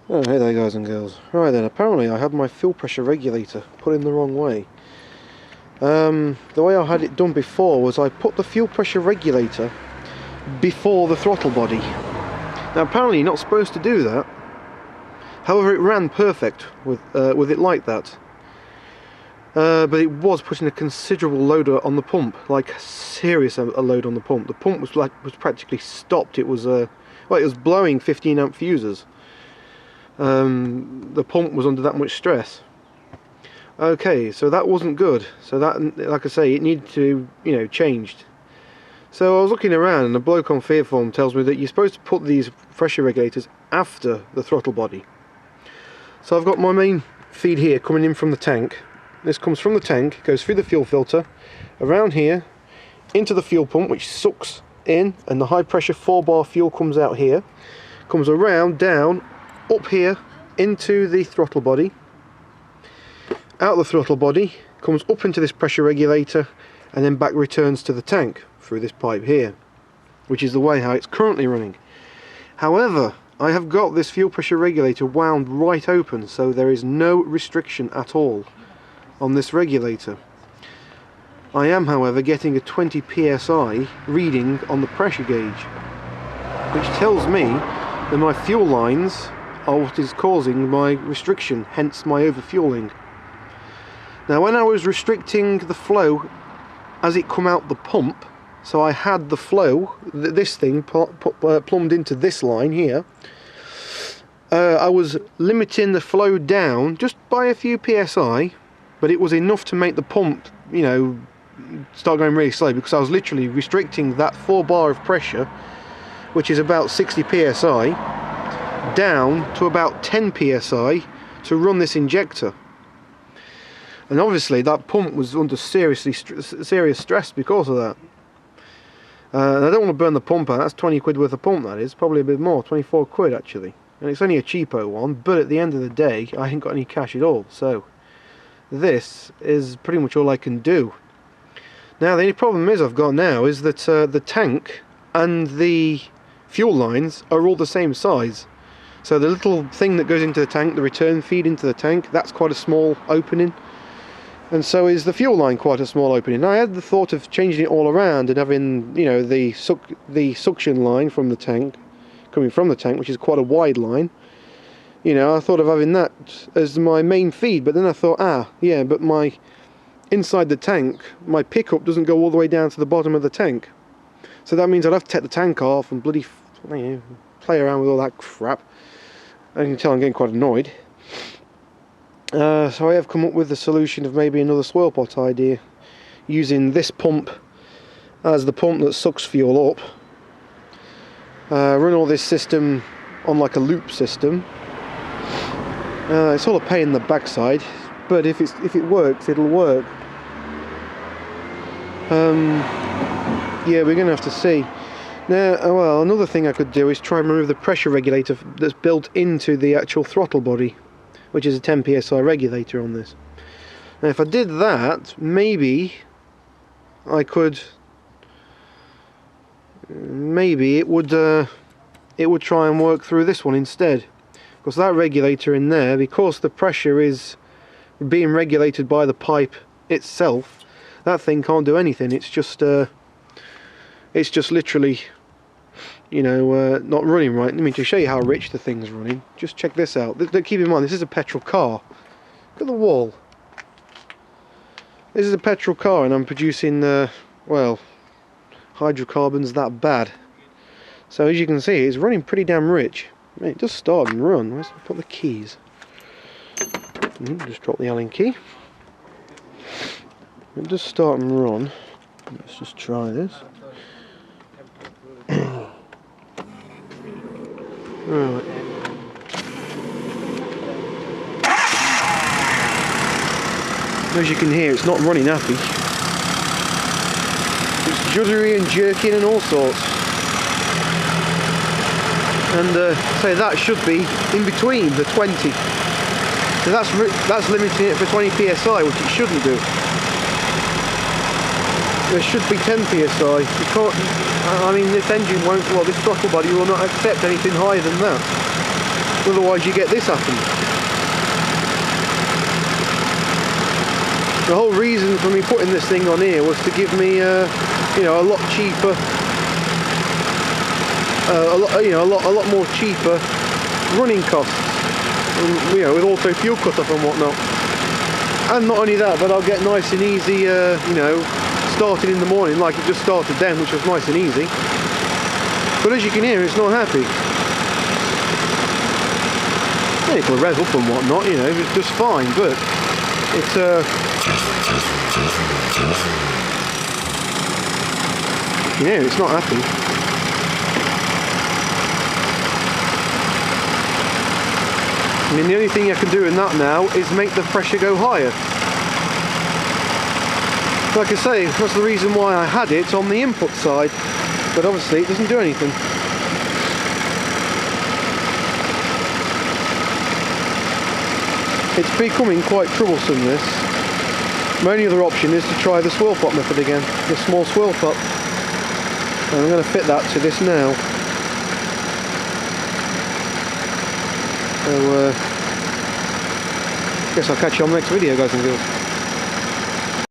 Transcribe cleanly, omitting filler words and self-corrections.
Oh, hey there guys and girls. Right then, apparently I had my fuel pressure regulator put in the wrong way. The way I had it done before was I put the fuel pressure regulator before the throttle body. Now apparently you're not supposed to do that. However, it ran perfect with it like that. But it was putting a considerable load on the pump, like a serious load on the pump. The pump was practically stopped. It was well, it was blowing 15 amp fuses. The pump was under that much stress. Okay, so that wasn't good. So that, like I say, it needed to, changed. So I was looking around, and a bloke on Fiat Forum tells me that you're supposed to put these pressure regulators after the throttle body. So I've got my main feed here coming in from the tank. This comes from the tank, goes through the fuel filter, around here, into the fuel pump, which sucks in, and the high pressure 4-bar fuel comes out here, comes around, down, up here, into the throttle body, out the throttle body, comes up into this pressure regulator, and then back returns to the tank through this pipe here, which is the way how it's currently running. However, I have got this fuel pressure regulator wound right open, so there is no restriction at all on this regulator. I am, however, getting a 20 psi reading on the pressure gauge, which tells me that my fuel lines are what is causing my restriction, hence my overfueling. Now when I was restricting the flow as it come out the pump, so I had the flow, this thing plumbed into this line here, I was limiting the flow down just by a few psi, but it was enough to make the pump, start going really slow, because I was literally restricting that 4-bar of pressure, which is about 60 psi, down to about 10 psi to run this injector. And obviously that pump was under serious stress because of that. And I don't want to burn the pump out. That's 20 quid worth of pump, that is. Probably a bit more, 24 quid actually. And it's only a cheapo one, but at the end of the day I ain't got any cash at all, so this is pretty much all I can do. Now the only problem I've got now is that the tank and the fuel lines are all the same size. So the little thing that goes into the tank, the return feed into the tank, that's quite a small opening. And so is the fuel line quite a small opening. Now I had the thought of changing it all around and having, the suction line from the tank, coming from the tank, which is quite a wide line. I thought of having that as my main feed, but then I thought, but inside the tank, my pickup doesn't go all the way down to the bottom of the tank. So that means I'd have to take the tank off and bloody, play around with all that crap. I can tell I'm getting quite annoyed. So I have come up with the solution of maybe another swirl pot idea, using this pump as the pump that sucks fuel up. Run all this system on like a loop system. It's all a pain in the backside, but if it works, it'll work. Yeah, we're going to have to see. Now, well, another thing I could do is try and remove the pressure regulator that's built into the actual throttle body, which is a 10 psi regulator on this. Now if I did that, maybe I could, it would try and work through this one instead, because that regulator in there, because the pressure is being regulated by the pipe itself, that thing can't do anything. It's just literally, not running right. I mean, to show you how rich the thing's running, just check this out. Keep in mind, this is a petrol car. Look at the wall. This is a petrol car, and I'm producing, well, hydrocarbons that bad. So as you can see, it's running pretty damn rich. It does start and run. Where's put the keys? Just drop the Allen key. It does start and run. Let's just try this. Right. As you can hear, it's not running happy. It's juddery and jerking and all sorts. And so that should be in between the 20. So that's limiting it for 20 psi, which it shouldn't do. There should be 10 psi. You can't. I mean, this engine won't. Well, this throttle body will not accept anything higher than that. Otherwise you get this happen. The whole reason for me putting this thing on here was to give me, you know, a lot cheaper, a lot more cheaper running costs, you know, with auto fuel cut-off and whatnot. And not only that, but I'll get nice and easy, you know, starting in the morning like it just started then, which was nice and easy. But as you can hear, it's not happy. Yeah, it will rev up and whatnot, you know, it's just fine, but it's yeah, it's not happy. I mean, the only thing I can do in that now is make the pressure go higher. Like I say, that's the reason why I had it on the input side, but obviously it doesn't do anything. It's becoming quite troublesome, this. My only other option is to try the swirl pot method again, the small swirl pot. And I'm going to fit that to this now. So, guess I'll catch you on the next video, guys and girls.